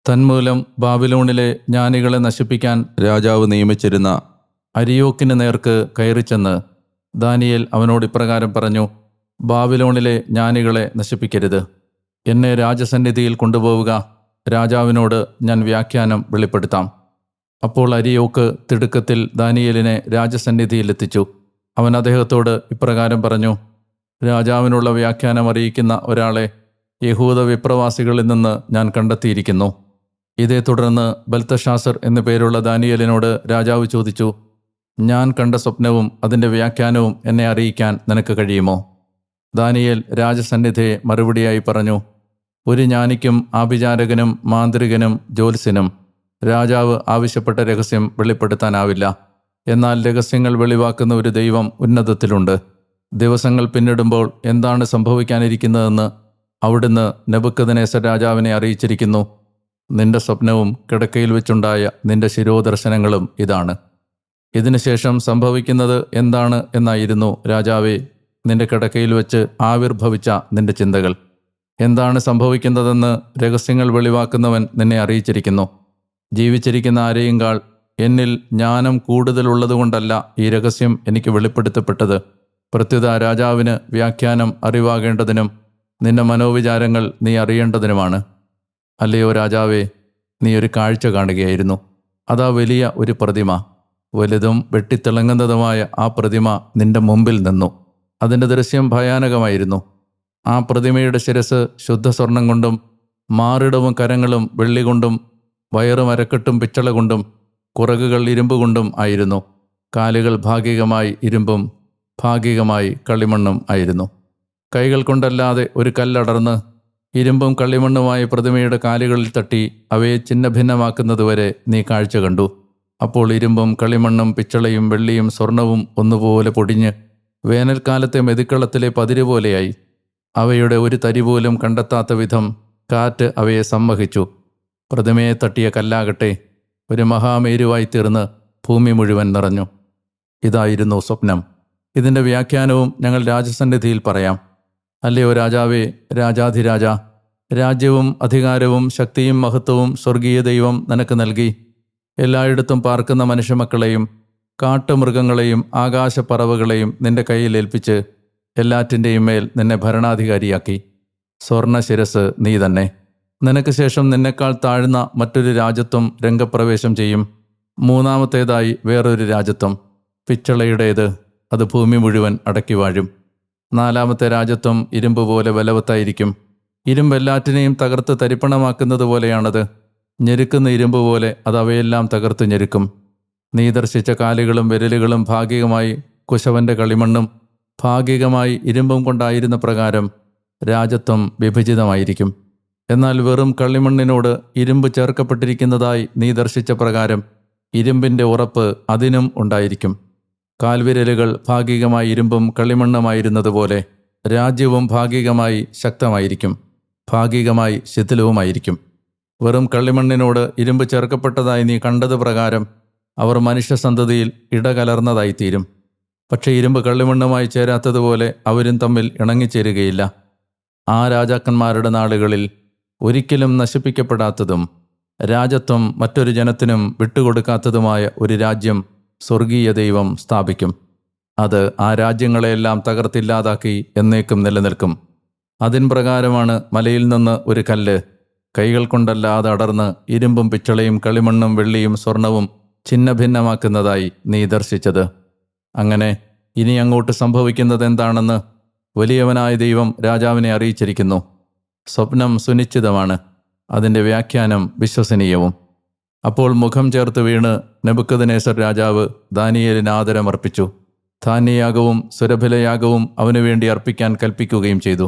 തന്മൂലം ബാബിലോണിലെ ജ്ഞാനികളെ നശിപ്പിക്കാൻ രാജാവ് നിയമിച്ചിരുന്ന അരിയോക്കിന് നേർക്ക് കയറിച്ചെന്ന് ദാനിയേൽ അവനോട് ഇപ്രകാരം പറഞ്ഞു: ബാബിലോണിലെ ജ്ഞാനികളെ നശിപ്പിക്കരുത്. എന്നെ രാജസന്നിധിയിൽ കൊണ്ടുപോവുക. രാജാവിനോട് ഞാൻ വ്യാഖ്യാനം വെളിപ്പെടുത്താം. അപ്പോൾ അരിയോക്ക് തിടുക്കത്തിൽ ദാനിയേലിനെ രാജസന്നിധിയിലെത്തിച്ചു. അവൻ അദ്ദേഹത്തോട് ഇപ്രകാരം പറഞ്ഞു: രാജാവിനുള്ള വ്യാഖ്യാനം അറിയിക്കുന്ന ഒരാളെ യഹൂദ വിപ്രവാസികളിൽ നിന്ന് ഞാൻ കണ്ടെത്തിയിരിക്കുന്നു. ഇതേ തുടർന്ന് ബൽത്തശാസർ എന്നു പേരുള്ള ദാനിയേലിനോട് രാജാവ് ചോദിച്ചു: ഞാൻ കണ്ട സ്വപ്നവും അതിൻ്റെ വ്യാഖ്യാനവും എന്നെ അറിയിക്കാൻ നിനക്ക് കഴിയുമോ? ദാനിയേൽ രാജസന്നിധിയെ മറുപടിയായി പറഞ്ഞു: ഒരു ജ്ഞാനിക്കും ആഭിചാരകനും മാന്ത്രികനും ജ്യോത്സ്യനും രാജാവ് ആവശ്യപ്പെട്ട രഹസ്യം വെളിപ്പെടുത്താനാവില്ല. എന്നാൽ രഹസ്യങ്ങൾ വെളിവാക്കുന്ന ഒരു ദൈവം ഉന്നതത്തിലുണ്ട്. ദിവസങ്ങൾ പിന്നിടുമ്പോൾ എന്താണ് സംഭവിക്കാനിരിക്കുന്നതെന്ന് അവിടുന്ന് നെബൂഖദ്നേസർ രാജാവിനെ അറിയിച്ചിരിക്കുന്നു. നിന്റെ സ്വപ്നവും കിടക്കയിൽ വെച്ചുണ്ടായ നിന്റെ ശിരോദർശനങ്ങളും ഇതാണ്. ഇതിനുശേഷം സംഭവിക്കുന്നത് എന്താണ് എന്നായിരുന്നു രാജാവേ നിന്റെ കിടക്കയിൽ വെച്ച് ആവിർഭവിച്ച നിന്റെ ചിന്തകൾ. എന്താണ് സംഭവിക്കുന്നതെന്ന് രഹസ്യങ്ങൾ വെളിവാക്കുന്നവൻ നിന്നെ അറിയിച്ചിരിക്കുന്നു. ജീവിച്ചിരിക്കുന്ന ആരെയുംകാൾ എന്നിൽ ജ്ഞാനം കൂടുതലുള്ളതുകൊണ്ടല്ല ഈ രഹസ്യം എനിക്ക് വെളിപ്പെടുത്തപ്പെട്ടത്. പ്രത്യുത രാജാവിന് വ്യാഖ്യാനം അറിവാകേണ്ടതിനും നിന്റെ മനോവിചാരങ്ങൾ നീ അറിയേണ്ടതിനുമാണ്. അല്ലയോ രാജാവേ, നീ ഒരു കാഴ്ച കാണുകയായിരുന്നു. അതാ വലിയ ഒരു പ്രതിമ, വലുതും വെട്ടിത്തിളങ്ങുന്നതുമായ ആ പ്രതിമ നിന്റെ മുമ്പിൽ നിന്നു. അതിൻ്റെ ദൃശ്യം ഭയാനകമായിരുന്നു. ആ പ്രതിമയുടെ ശിരസ് ശുദ്ധസ്വർണം കൊണ്ടും മാറിടവും കരങ്ങളും വെള്ളി കൊണ്ടും വയറും അരക്കെട്ടും പിച്ചള കൊണ്ടും കുറകുകൾ ഇരുമ്പ് കൊണ്ടും ആയിരുന്നു. കാലുകൾ ഭാഗികമായി ഇരുമ്പും ഭാഗികമായി കളിമണ്ണും ആയിരുന്നു. കൈകൾ കൊണ്ടല്ലാതെ ഒരു കല്ലടർന്ന് ഇരുമ്പും കളിമണ്ണുമായ പ്രതിമയുടെ കാലുകളിൽ തട്ടി അവയെ ഛിന്നഭിന്നമാക്കുന്നതുവരെ നീ കാഴ്ച കണ്ടു. അപ്പോൾ ഇരുമ്പും കളിമണ്ണും പിച്ചളയും വെള്ളിയും സ്വർണവും ഒന്നുപോലെ പൊടിഞ്ഞ് വേനൽക്കാലത്തെ മെതിക്കളത്തിലെ പതിര് പോലെയായി. അവയുടെ ഒരു തരി പോലും കണ്ടെത്താത്ത വിധം കാറ്റ് അവയെ സമ്മഹിച്ചു. പ്രതിമയെ തട്ടിയ കല്ലാകട്ടെ ഒരു മഹാമേരുവായി തീർന്ന് ഭൂമി മുഴുവൻ നിറഞ്ഞു. ഇതായിരുന്നു സ്വപ്നം. ഇതിൻ്റെ വ്യാഖ്യാനവും ഞങ്ങൾ രാജസന്നിധിയിൽ പറയാം. അല്ലയോ രാജാവേ, രാജാധിരാജ, രാജ്യവും അധികാരവും ശക്തിയും മഹത്വവും സ്വർഗീയ ദൈവം നിനക്ക് നൽകി. എല്ലായിടത്തും പാർക്കുന്ന മനുഷ്യമക്കളെയും കാട്ടുമൃഗങ്ങളെയും ആകാശപ്പറവകളെയും നിന്റെ കയ്യിൽ ഏൽപ്പിച്ച് എല്ലാറ്റിൻ്റെയും മേൽ നിന്നെ ഭരണാധികാരിയാക്കി. സ്വർണ്ണ ശിരസ് നീ തന്നെ. നിനക്ക് ശേഷം നിന്നെക്കാൾ താഴ്ന്ന മറ്റൊരു രാജ്യത്വം രംഗപ്രവേശം ചെയ്യും. മൂന്നാമത്തേതായി വേറൊരു രാജ്യത്വം, പിച്ചളയുടേത്. അത് ഭൂമി മുഴുവൻ അടക്കി വാഴും. നാലാമത്തെ രാജ്യത്വം ഇരുമ്പ് പോലെ ബലവത്തായിരിക്കും. ഇരുമ്പ് എല്ലാറ്റിനെയും തകർത്ത് തരിപ്പണമാക്കുന്നത് പോലെയാണത്. ഞെരുക്കുന്ന ഇരുമ്പ് പോലെ അത് അവയെല്ലാം തകർത്ത് ഞെരുക്കും. നീ ദർശിച്ച കാലുകളും വിരലുകളും ഭാഗികമായി കുശവൻ്റെ കളിമണ്ണും ഭാഗികമായി ഇരുമ്പും കൊണ്ടായിരുന്ന പ്രകാരം രാജ്യത്വം വിഭജിതമായിരിക്കും. എന്നാൽ വെറും കളിമണ്ണിനോട് ഇരുമ്പ് ചേർക്കപ്പെട്ടിരിക്കുന്നതായി നീ ദർശിച്ച പ്രകാരം ഇരുമ്പിൻ്റെ ഉറപ്പ് അതിനും ഉണ്ടായിരിക്കും. കാൽവിരലുകൾ ഭാഗികമായി ഇരുമ്പും കളിമണ്ണുമായിരുന്നതുപോലെ രാജ്യവും ഭാഗികമായി ശക്തമായിരിക്കും, ഭാഗികമായി ശിഥിലവുമായിരിക്കും. വെറും കളിമണ്ണിനോട് ഇരുമ്പ് ചേർക്കപ്പെട്ടതായി നീ കണ്ടത് പ്രകാരം അവർ മനുഷ്യസന്തതിയിൽ ഇടകലർന്നതായിത്തീരും. പക്ഷേ ഇരുമ്പ് കളിമണ്ണുമായി ചേരാത്തതുപോലെ അവരും തമ്മിൽ ഇണങ്ങിച്ചേരുകയില്ല. ആ രാജാക്കന്മാരുടെ നാളുകളിൽ ഒരിക്കലും നശിപ്പിക്കപ്പെടാത്തതും രാജത്വം മറ്റൊരു ജനത്തിനും വിട്ടുകൊടുക്കാത്തതുമായ ഒരു രാജ്യം സ്വർഗീയ ദൈവം സ്ഥാപിക്കും. അത് ആ രാജ്യങ്ങളെയെല്ലാം തകർത്തില്ലാതാക്കി എന്നേക്കും നിലനിൽക്കും. അതിൻ പ്രകാരമാണ് മലയിൽ നിന്ന് ഒരു കല്ല് കൈകൾ കൊണ്ടല്ലാതെ അടർന്ന് ഇരുമ്പും പിച്ചളയും കളിമണ്ണും വെള്ളിയും സ്വർണവും ഛിന്നഭിന്നമാക്കുന്നതായി നീ ദർശിച്ചത്. അങ്ങനെ ഇനി അങ്ങോട്ട് സംഭവിക്കുന്നത് എന്താണെന്ന് വലിയവനായ ദൈവം രാജാവിനെ അറിയിച്ചിരിക്കുന്നു. സ്വപ്നം സുനിശ്ചിതമാണ്, അതിൻ്റെ വ്യാഖ്യാനം വിശ്വസനീയവും. അപ്പോൾ മുഖം ചേർത്ത് വീണ് നെബൂഖദ്നേസർ രാജാവ് ദാനിയേലിന് ആദരമർപ്പിച്ചു. ധാന്യയാഗവും സുരഭിലയാഗവും അവനു വേണ്ടി അർപ്പിക്കാൻ കൽപ്പിക്കുകയും ചെയ്തു.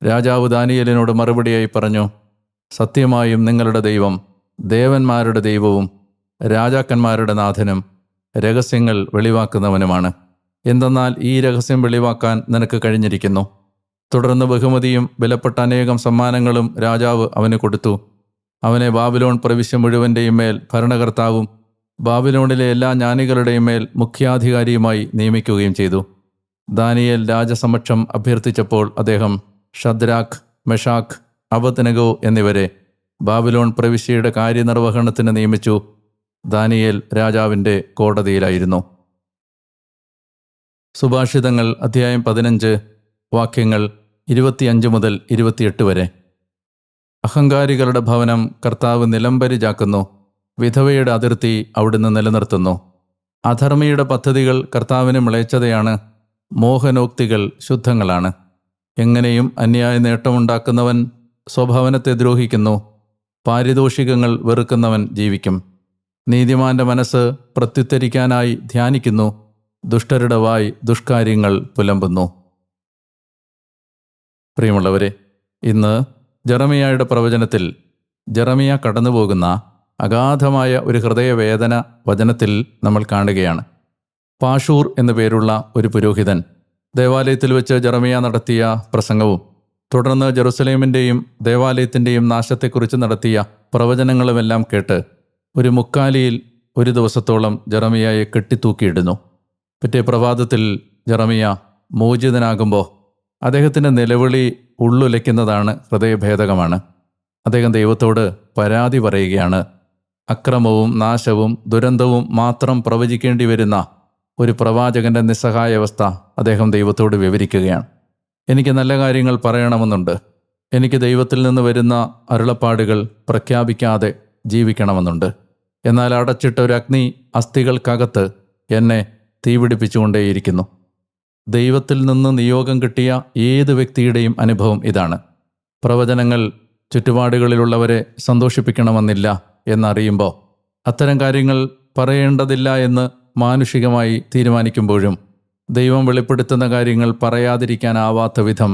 രാജാവ് ദാനിയേലിനോട് മറുപടിയായി പറഞ്ഞു, സത്യമായും നിങ്ങളുടെ ദൈവം ദേവന്മാരുടെ ദൈവവും രാജാക്കന്മാരുടെ നാഥനും രഹസ്യങ്ങൾ വെളിവാക്കുന്നവനുമാണ്. എന്തെന്നാൽ ഈ രഹസ്യം വെളിവാക്കാൻ നിനക്ക് കഴിഞ്ഞിരിക്കുന്നു. തുടർന്ന് ബഹുമതിയും വിലപ്പെട്ട അനേകം സമ്മാനങ്ങളും രാജാവ് അവന് കൊടുത്തു. അവനെ ബാബിലോൺ പ്രവിശ്യ മുഴുവൻ്റെയും മേൽ ഭരണകർത്താവും ബാബിലോണിലെ എല്ലാ ജ്ഞാനികളുടെയും മേൽ മുഖ്യാധികാരിയുമായി നിയമിക്കുകയും ചെയ്തു. ദാനിയേൽ രാജസമക്ഷം അഭ്യർത്ഥിച്ചപ്പോൾ അദ്ദേഹം ഷദ്രാഖ്, മെഷാഖ്, അബദ്നെഗോ എന്നിവരെ ബാബിലോൺ പ്രവിശ്യയുടെ കാര്യനിർവഹണത്തിന് നിയമിച്ചു. ദാനിയേൽ രാജാവിൻ്റെ കോടതിയിലായിരുന്നു. സുഭാഷിതങ്ങൾ അധ്യായം 15 വാക്യങ്ങൾ 25 മുതൽ 28 വരെ. അഹങ്കാരികളുടെ ഭവനം കർത്താവ് നിലംപരിചാക്കുന്നു, വിധവയുടെ അതിർത്തി അവിടുന്ന് നിലനിർത്തുന്നു. അധർമ്മിയുടെ പദ്ധതികൾ കർത്താവിന് മ്ലേച്ഛതയാണ്, മോഹനോക്തികൾ ശുദ്ധങ്ങളാണ്. എങ്ങനെയും അന്യായ നേട്ടമുണ്ടാക്കുന്നവൻ സ്വഭവനത്തെ ദ്രോഹിക്കുന്നു, പാരിതോഷികങ്ങൾ വെറുക്കുന്നവൻ ജീവിക്കും. നീതിമാന്റെ മനസ്സ് പ്രത്യുത്തരിക്കാനായി ധ്യാനിക്കുന്നു, ദുഷ്ടരുടെ വായ് ദുഷ്കാര്യങ്ങൾ പുലമ്പുന്നു. പ്രിയമുള്ളവരെ, ഇന്ന് ജെറമിയായുടെ പ്രവചനത്തിൽ ജെറമിയ കടന്നുപോകുന്ന അഗാധമായ ഒരു ഹൃദയവേദന വചനത്തിൽ നമ്മൾ കാണുകയാണ്. പാഷൂർ എന്നു പേരുള്ള ഒരു പുരോഹിതൻ ദേവാലയത്തിൽ വെച്ച് ജെറമിയ നടത്തിയ പ്രസംഗവും തുടർന്ന് ജെറുസലേമിൻ്റെയും ദേവാലയത്തിൻ്റെയും നാശത്തെക്കുറിച്ച് നടത്തിയ പ്രവചനങ്ങളുമെല്ലാം കേട്ട് ഒരു മുക്കാലിയിൽ ഒരു ദിവസത്തോളം ജെറമിയായെ കെട്ടിത്തൂക്കിയിടുന്നു. പിറ്റേ പ്രഭാതത്തിൽ ജെറമിയ മോചിതനാകുമ്പോൾ അദ്ദേഹത്തിൻ്റെ നിലവിളി ഉള്ളുലയ്ക്കുന്നതാണ്, ഹൃദയഭേദകമാണ്. അദ്ദേഹം ദൈവത്തോട് പരാതി പറയുകയാണ്. അക്രമവും നാശവും ദുരന്തവും മാത്രം പ്രവചിക്കേണ്ടി വരുന്ന ഒരു പ്രവാചകൻ്റെ നിസ്സഹായാവസ്ഥ അദ്ദേഹം ദൈവത്തോട് വിവരിക്കുകയാണ്. എനിക്ക് നല്ല കാര്യങ്ങൾ പറയണമെന്നുണ്ട്, എനിക്ക് ദൈവത്തിൽ നിന്ന് വരുന്ന അരുളപ്പാടുകൾ പ്രഖ്യാപിക്കാതെ ജീവിക്കണമെന്നുണ്ട്. എന്നാൽ അടച്ചിട്ട ഒരു അഗ്നി അസ്ഥികൾക്കകത്ത് എന്നെ തീപിടിപ്പിച്ചുകൊണ്ടേയിരിക്കുന്നു. ദൈവത്തിൽ നിന്ന് നിയോഗം കിട്ടിയ ഏത് വ്യക്തിയുടെയും അനുഭവം ഇതാണ്. പ്രവചനങ്ങൾ ചുറ്റുപാടുകളിലുള്ളവരെ സന്തോഷിപ്പിക്കണമെന്നില്ല എന്നറിയുമ്പോൾ അത്തരം കാര്യങ്ങൾ പറയേണ്ടതില്ല എന്ന് മാനുഷികമായി തീരുമാനിക്കുമ്പോഴും ദൈവം വെളിപ്പെടുത്തുന്ന കാര്യങ്ങൾ പറയാതിരിക്കാനാവാത്ത വിധം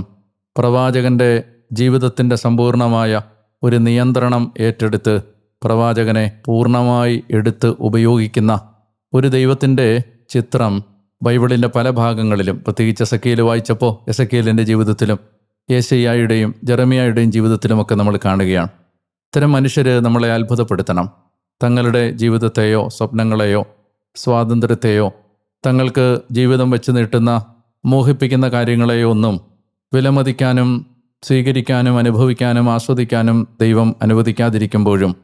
പ്രവാചകൻ്റെ ജീവിതത്തിൻ്റെ സമ്പൂർണമായ ഒരു നിയന്ത്രണം ഏറ്റെടുത്ത് പ്രവാചകനെ പൂർണ്ണമായി എടുത്ത് ഉപയോഗിക്കുന്ന ഒരു ദൈവത്തിൻ്റെ ചിത്രം ബൈബിളിൻ്റെ പല ഭാഗങ്ങളിലും, പ്രത്യേകിച്ച് എസെക്കിയേൽ വായിച്ചപ്പോൾ എസെക്കിയേലിൻ്റെ ജീവിതത്തിലും യേശയ്യായുടെയും ജെറമിയായുടെയും ജീവിതത്തിലുമൊക്കെ നമ്മൾ കാണുകയാണ്. ഇത്തരം മനുഷ്യർ നമ്മളെ അത്ഭുതപ്പെടുത്തണം. തങ്ങളുടെ ജീവിതത്തെയോ സ്വപ്നങ്ങളെയോ സ്വാതന്ത്ര്യത്തെയോ തങ്ങൾക്ക് ജീവിതം വെച്ച് നീട്ടുന്ന മോഹിപ്പിക്കുന്ന കാര്യങ്ങളെയോ ഒന്നും വിലമതിക്കാനും സ്വീകരിക്കാനും അനുഭവിക്കാനും ആസ്വദിക്കാനും ദൈവം അനുവദിക്കാതിരിക്കുമ്പോഴും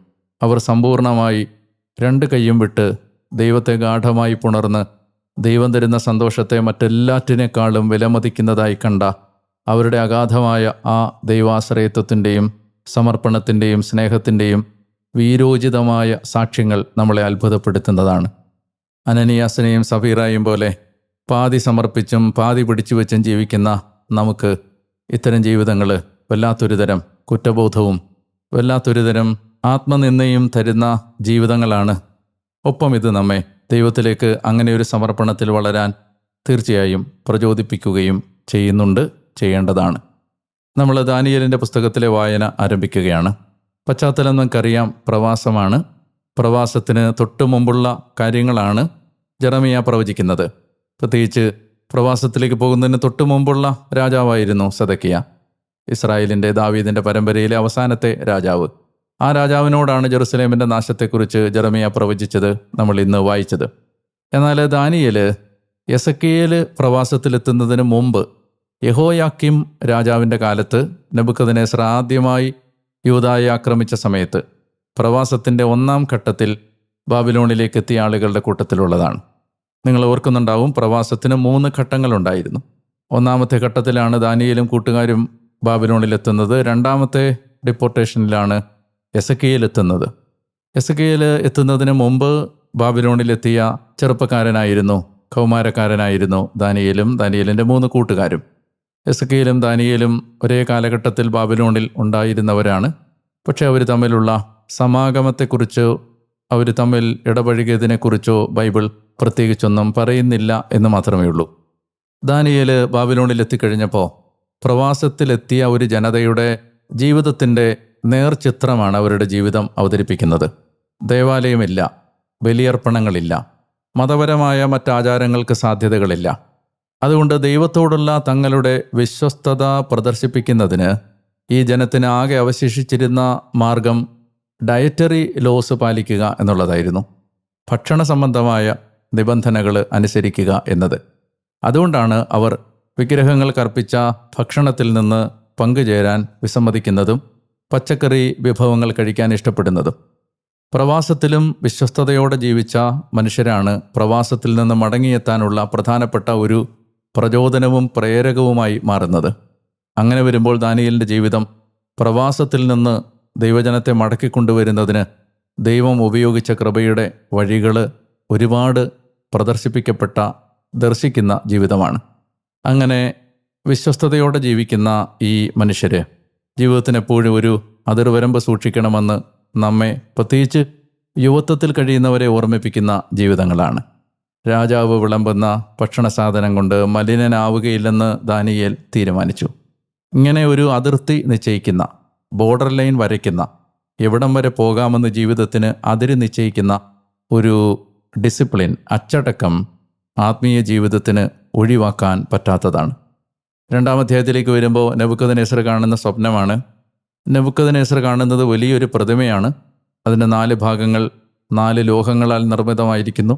അവർ സമ്പൂർണമായി രണ്ട് കൈയും വിട്ട് ദൈവത്തെ ഗാഠമായി പുണർന്ന് ദൈവം തരുന്ന സന്തോഷത്തെ മറ്റെല്ലാറ്റിനേക്കാളും വിലമതിക്കുന്നതായി കണ്ട അവരുടെ അഗാധമായ ആ ദൈവാശ്രയത്വത്തിൻ്റെയും സമർപ്പണത്തിൻ്റെയും സ്നേഹത്തിൻ്റെയും വീരോചിതമായ സാക്ഷ്യങ്ങൾ നമ്മളെ അത്ഭുതപ്പെടുത്തുന്നതാണ്. അനനിയാസിനെയും സഫീറായും പോലെ പാതി സമർപ്പിച്ചും പാതി പിടിച്ചു വെച്ചും ജീവിക്കുന്ന നമുക്ക് ഇത്തരം ജീവിതങ്ങൾ വല്ലാത്തൊരുതരം കുറ്റബോധവും വല്ലാത്തൊരുതരം ആത്മനിന്ദയും തരുന്ന ജീവിതങ്ങളാണ്. ഒപ്പം ഇത് നമ്മെ ദൈവത്തിലേക്ക് അങ്ങനെ ഒരു സമർപ്പണത്തിൽ വളരാൻ തീർച്ചയായും പ്രചോദിപ്പിക്കുകയും ചെയ്യേണ്ടതാണ്. നമ്മൾ ദാനിയേലിൻ്റെ പുസ്തകത്തിലെ വായന ആരംഭിക്കുകയാണ്. പശ്ചാത്തലം നമുക്കറിയാം, പ്രവാസമാണ്. പ്രവാസത്തിന് തൊട്ടു മുമ്പുള്ള കാര്യങ്ങളാണ് ജെറമിയ പ്രവചിക്കുന്നത്. പ്രത്യേകിച്ച് പ്രവാസത്തിലേക്ക് പോകുന്നതിന് തൊട്ടു മുമ്പുള്ള രാജാവായിരുന്നു സെദക്കിയ, ഇസ്രായേലിൻ്റെ ദാവീദിൻ്റെ പരമ്പരയിലെ അവസാനത്തെ രാജാവ്. ആ രാജാവിനോടാണ് ജെറുസലേമിൻ്റെ നാശത്തെക്കുറിച്ച് ജെറമിയ പ്രവചിച്ചത് നമ്മൾ ഇന്ന് വായിച്ചത്. എന്നാൽ ദാനിയേൽ എസെക്കിയേൽ പ്രവാസത്തിലെത്തുന്നതിന് മുമ്പ് യെഹോയാക്കീം രാജാവിൻ്റെ കാലത്ത് നെബൂഖദ്നേസർ ആദ്യമായി യൂദായെ ആക്രമിച്ച സമയത്ത്, പ്രവാസത്തിൻ്റെ 1ാം ഘട്ടത്തിൽ ബാബിലോണിലേക്ക് എത്തിയ ആളുകളുടെ കൂട്ടത്തിലുള്ളതാണ്. 1 രാജാക്കന്മാരുടെ പുസ്തകം 19-ാം അധ്യായം 1 മുതൽ 22 വരെ. 1 രാജാക്കന്മാരുടെ പുസ്തകം 19-ാം അധ്യായം 1 മുതൽ 22 വരെ. 1 രാജാക്കന്മാരുടെ പുസ്തകം 19-ാം അധ്യായം 1 മുതൽ 22 വരെ. നിങ്ങൾ ഓർക്കുന്നുണ്ടാവും, പ്രവാസത്തിന് 3 ഘട്ടങ്ങളുണ്ടായിരുന്നു. ഒന്നാമത്തെ ഘട്ടത്തിലാണ് ദാനിയേലും കൂട്ടുകാരും ബാബിലോണിലെത്തുന്നത്. രണ്ടാമത്തെ ഡിപ്പോർട്ടേഷനിലാണ് എസെക്കിയേൽ എത്തുന്നത്. എസെക്കിയേൽ എത്തുന്നതിന് മുമ്പ് ബാബിലോണിലെത്തിയ ചെറുപ്പക്കാരനായിരുന്നു, കൗമാരക്കാരനായിരുന്നു ദാനിയേലിൻ്റെ 3 കൂട്ടുകാരും. എസെക്കിയേലും ദാനിയേലും ഒരേ കാലഘട്ടത്തിൽ ബാബിലോണിൽ ഉണ്ടായിരുന്നവരാണ്. പക്ഷെ അവർ തമ്മിലുള്ള സമാഗമത്തെക്കുറിച്ചോ അവർ തമ്മിൽ ഇടപഴകിയതിനെക്കുറിച്ചോ ബൈബിൾ പ്രത്യേകിച്ചൊന്നും പറയുന്നില്ല എന്ന് മാത്രമേ ഉള്ളൂ. ദാനിയേൽ ബാബിലോണിൽ എത്തിക്കഴിഞ്ഞപ്പോൾ പ്രവാസത്തിലെത്തിയ ഒരു ജനതയുടെ ജീവിതത്തിൻ്റെ നേർചിത്രമാണ് അവരുടെ ജീവിതം അവതരിപ്പിക്കുന്നത്. ദേവാലയമില്ല, ബലിയർപ്പണങ്ങളില്ല, മതപരമായ മറ്റാചാരങ്ങൾക്ക് സാധ്യതകളില്ല. അതുകൊണ്ട് ദൈവത്തോടുള്ള തങ്ങളുടെ വിശ്വസ്തത പ്രദർശിപ്പിക്കുന്നതിന് ഈ ജനത്തിന് ആകെ അവശേഷിച്ചിരുന്ന മാർഗം ഡയറ്ററി ലോസ് പാലിക്കുക എന്നുള്ളതായിരുന്നു, ഭക്ഷണ സംബന്ധമായ നിബന്ധനകൾ അനുസരിക്കുക എന്നത്. അതുകൊണ്ടാണ് അവർ വിഗ്രഹങ്ങൾക്കർപ്പിച്ച ഭക്ഷണത്തിൽ നിന്ന് പങ്കുചേരാൻ വിസമ്മതിക്കുന്നതും പച്ചക്കറി വിഭവങ്ങൾ കഴിക്കാൻ ഇഷ്ടപ്പെടുന്നതും. പ്രവാസത്തിലും വിശ്വസ്തയോടെ ജീവിച്ച മനുഷ്യരാണ് പ്രവാസത്തിൽ നിന്ന് മടങ്ങിയെത്താനുള്ള പ്രധാനപ്പെട്ട ഒരു പ്രചോദനവും പ്രേരകവുമായി മാറുന്നത്. അങ്ങനെ വരുമ്പോൾ ദാനിയേലിൻ്റെ ജീവിതം പ്രവാസത്തിൽ നിന്ന് ദൈവജനത്തെ മടക്കിക്കൊണ്ടുവരുന്നതിന് ദൈവം ഉപയോഗിച്ച കൃപയുടെ വഴികൾ ഒരുപാട് പ്രദർശിപ്പിക്കപ്പെട്ട, ദർശിക്കുന്ന ജീവിതമാണ്. അങ്ങനെ വിശ്വസ്തയോടെ ജീവിക്കുന്ന ഈ മനുഷ്യർ ജീവിതത്തിന് എപ്പോഴും ഒരു അതിർവരമ്പ് സൂക്ഷിക്കണമെന്ന് നമ്മെ, പ്രത്യേകിച്ച് യുവത്വത്തിൽ കഴിയുന്നവരെ ഓർമ്മിപ്പിക്കുന്ന ജീവിതങ്ങളാണ്. രാജാവ് വിളമ്പുന്ന ഭക്ഷണ സാധനം കൊണ്ട് മലിനനാവുകയില്ലെന്ന് ദാനിയേൽ തീരുമാനിച്ചു. ഇങ്ങനെ ഒരു അതിർത്തി നിശ്ചയിക്കുന്ന, ബോർഡർ ലൈൻ വരയ്ക്കുന്ന, എവിടം വരെ പോകാമെന്ന് ജീവിതത്തിന് അതിര് നിശ്ചയിക്കുന്ന ഒരു ഡിസിപ്ലിൻ, അച്ചടക്കം ആത്മീയ ജീവിതത്തിന് ഒഴിവാക്കാൻ പറ്റാത്തതാണ്. 2-ാം അധ്യായത്തിലേക്ക് വരുമ്പോൾ നെബൂഖദ്നേസർ കാണുന്ന സ്വപ്നമാണ്. നെബൂഖദ്നേസർ കാണുന്നത് വലിയൊരു പ്രതിമയാണ്. അതിൻ്റെ 4 ഭാഗങ്ങൾ 4 ലോഹങ്ങളാൽ നിർമ്മിതമായിരിക്കുന്നു.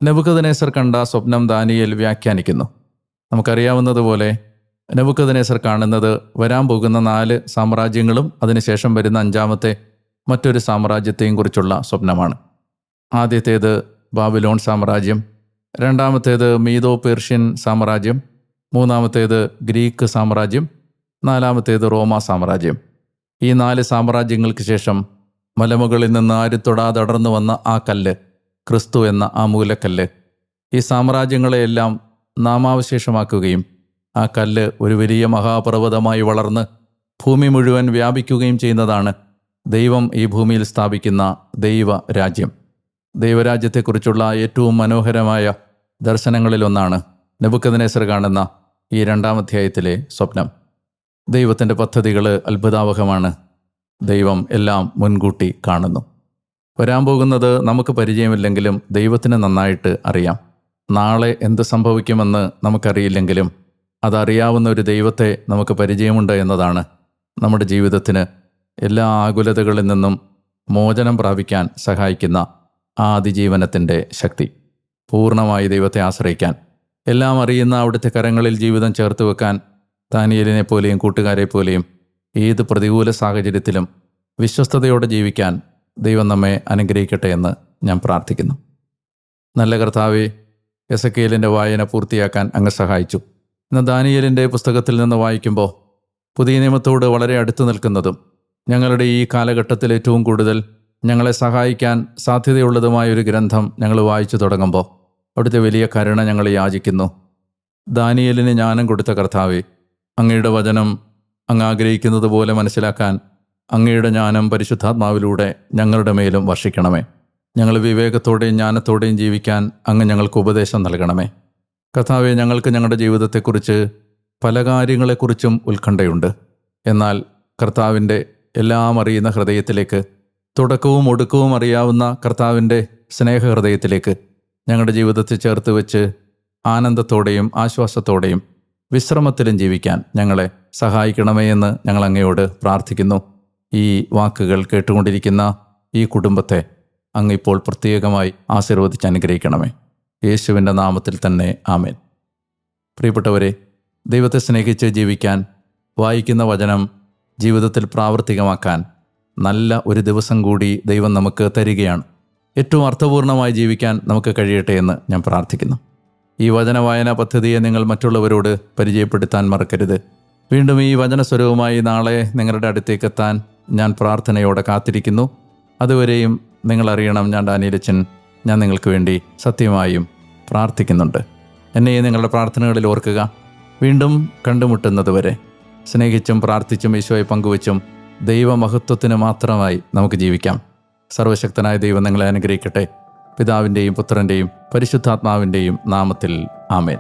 നെബൂഖദ്നേസർ കണ്ട സ്വപ്നം ദാനിയേൽ വ്യാഖ്യാനിക്കുന്നു. നമുക്കറിയാവുന്നതുപോലെ നെബൂഖദ്നേസർ കാണുന്നത് വരാൻ പോകുന്ന 4 സാമ്രാജ്യങ്ങളും അതിനുശേഷം വരുന്ന 5-ാമത്തെ മറ്റൊരു സാമ്രാജ്യത്തെയും കുറിച്ചുള്ള സ്വപ്നമാണ്. ആദ്യത്തേത് ബാബിലോൺ സാമ്രാജ്യം, 2-ാമത്തേത് മീദോ പേർഷ്യൻ സാമ്രാജ്യം, 3-ാമത്തേത് ഗ്രീക്ക് സാമ്രാജ്യം, 4-ാമത്തേത് റോമ സാമ്രാജ്യം. ഈ 4 സാമ്രാജ്യങ്ങൾക്ക് ശേഷം മലമുകളിൽ നിന്ന് ആരും തൊടാതെ അടർന്നു വന്ന ആ കല്ല്, ക്രിസ്തു എന്ന ആ മൂലക്കല്ല്, ഈ സാമ്രാജ്യങ്ങളെയെല്ലാം നാമാവശേഷമാക്കുകയും ആ കല്ല് ഒരു വലിയ മഹാപർവ്വതമായി വളർന്ന് ഭൂമി മുഴുവൻ വ്യാപിക്കുകയും ചെയ്യുന്നതാണ് ദൈവം ഈ ഭൂമിയിൽ സ്ഥാപിക്കുന്ന ദൈവരാജ്യം. ദൈവരാജ്യത്തെക്കുറിച്ചുള്ള ഏറ്റവും മനോഹരമായ ദർശനങ്ങളിലൊന്നാണ് നെബൂഖദ്നേസർ കാണുന്ന ഈ 2-ാം അധ്യായത്തിലെ സ്വപ്നം. ദൈവത്തിൻ്റെ പദ്ധതികൾ അത്ഭുതാവഹമാണ്. ദൈവം എല്ലാം മുൻകൂട്ടി കാണുന്നു. വരാൻ പോകുന്നത് നമുക്ക് പരിചയമില്ലെങ്കിലും ദൈവത്തിന് നന്നായിട്ട് അറിയാം. നാളെ എന്ത് സംഭവിക്കുമെന്ന് നമുക്കറിയില്ലെങ്കിലും അതറിയാവുന്ന ഒരു ദൈവത്തെ നമുക്ക് പരിചയമുണ്ട് എന്നതാണ് നമ്മുടെ ജീവിതത്തിന് എല്ലാ ആകുലതകളിൽ നിന്നും മോചനം പ്രാപിക്കാൻ സഹായിക്കുന്ന ആ അതിജീവനത്തിൻ്റെ ശക്തി. പൂർണ്ണമായി ദൈവത്തെ ആശ്രയിക്കാൻ, എല്ലാം അറിയുന്ന അവിടുത്തെ കരങ്ങളിൽ ജീവിതം ചേർത്ത് വെക്കാൻ ദാനിയേലിനെ പോലെയും കൂട്ടുകാരെ പോലെയും ഏത് പ്രതികൂല സാഹചര്യത്തിലും വിശ്വസ്തയോടെ ജീവിക്കാൻ ദൈവം നമ്മെ അനുഗ്രഹിക്കട്ടെ എന്ന് ഞാൻ പ്രാർത്ഥിക്കുന്നു. നല്ല കർത്താവേ, എസെക്കിയേലിൻ്റെ വായന പൂർത്തിയാക്കാൻ അങ്ങ് സഹായിച്ചു. ഇന്ന് ദാനിയേലിൻ്റെ പുസ്തകത്തിൽ നിന്ന് വായിക്കുമ്പോൾ പുതിയ നിയമത്തോട് വളരെ അടുത്ത് നിൽക്കുന്നതും ഞങ്ങളുടെ ഈ കാലഘട്ടത്തിൽ ഏറ്റവും കൂടുതൽ ഞങ്ങളെ സഹായിക്കാൻ സാധ്യതയുള്ളതുമായ ഒരു ഗ്രന്ഥം ഞങ്ങൾ വായിച്ചു തുടങ്ങുമ്പോൾ അവിടുത്തെ വലിയ കരുണ ഞങ്ങൾ യാചിക്കുന്നു. ദാനിയേലിന് ജ്ഞാനം കൊടുത്ത കർത്താവേ, അങ്ങയുടെ വചനം അങ്ങ് ആഗ്രഹിക്കുന്നത് പോലെ മനസ്സിലാക്കാൻ അങ്ങയുടെ ജ്ഞാനം പരിശുദ്ധാത്മാവിലൂടെ ഞങ്ങളുടെ മേലും വർഷിക്കണമേ. ഞങ്ങൾ വിവേകത്തോടെയും ജ്ഞാനത്തോടെയും ജീവിക്കാൻ അങ്ങ് ഞങ്ങൾക്ക് ഉപദേശം നൽകണമേ. കർത്താവേ, ഞങ്ങൾക്ക് ഞങ്ങളുടെ ജീവിതത്തെക്കുറിച്ച് പല കാര്യങ്ങളെക്കുറിച്ചും ഉത്കണ്ഠയുണ്ട്. എന്നാൽ കർത്താവിൻ്റെ എല്ലാം അറിയുന്ന ഹൃദയത്തിലേക്ക്, തുടക്കവും ഒടുക്കവും അറിയാവുന്ന കർത്താവിൻ്റെ സ്നേഹഹൃദയത്തിലേക്ക് ഞങ്ങളുടെ ജീവിതത്തെ ചേർത്ത് വെച്ച് ആനന്ദത്തോടെയും ആശ്വാസത്തോടെയും വിശ്രമത്തിലും ജീവിക്കാൻ ഞങ്ങളെ സഹായിക്കണമേ എന്ന് ഞങ്ങൾ അങ്ങയോട് പ്രാർത്ഥിക്കുന്നു. ഈ വാക്കുകൾ കേട്ടുകൊണ്ടിരിക്കുന്ന ഈ കുടുംബത്തെ അങ്ങ് ഇപ്പോൾ പ്രത്യേകമായി ആശീർവദിച്ച് അനുഗ്രഹിക്കണമേ. യേശുവിൻ്റെ നാമത്തിൽ തന്നെ ആമേൻ. പ്രിയപ്പെട്ടവരെ, ദൈവത്തെ സ്നേഹിച്ച് ജീവിക്കാൻ, വായിക്കുന്ന വചനം ജീവിതത്തിൽ പ്രാവർത്തികമാക്കാൻ നല്ല ഒരു ദിവസം കൂടി ദൈവം നമുക്ക് തരികയാണ്. ഏറ്റവും അർത്ഥപൂർണമായി ജീവിക്കാൻ നമുക്ക് കഴിയട്ടെ എന്ന് ഞാൻ പ്രാർത്ഥിക്കുന്നു. ഈ വചനവായന പദ്ധതിയെ നിങ്ങൾ മറ്റുള്ളവരോട് പരിചയപ്പെടുത്താൻ മറക്കരുത്. വീണ്ടും ഈ വചനസ്വരവുമായി നാളെ നിങ്ങളുടെ അടുത്തേക്കെത്താൻ ഞാൻ പ്രാർത്ഥനയോടെ കാത്തിരിക്കുന്നു. അതുവരെയും നിങ്ങളറിയണം, ഞാൻ ഡാനിയേലച്ചൻ, ഞാൻ നിങ്ങൾക്ക് വേണ്ടി സത്യമായും പ്രാർത്ഥിക്കുന്നുണ്ട്. എന്നെ നിങ്ങളുടെ പ്രാർത്ഥനകളിൽ ഓർക്കുക. വീണ്ടും കണ്ടുമുട്ടുന്നത് വരെ സ്നേഹിച്ചും പ്രാർത്ഥിച്ചും ഈശോയെ പങ്കുവച്ചും ദൈവമഹത്വത്തിന് മാത്രമായി നമുക്ക് ജീവിക്കാം. സർവശക്തനായ ദൈവം നിങ്ങളെ അനുഗ്രഹിക്കട്ടെ. പിതാവിൻ്റെയും പുത്രൻ്റെയും പരിശുദ്ധാത്മാവിൻ്റെയും നാമത്തിൽ ആമേൻ.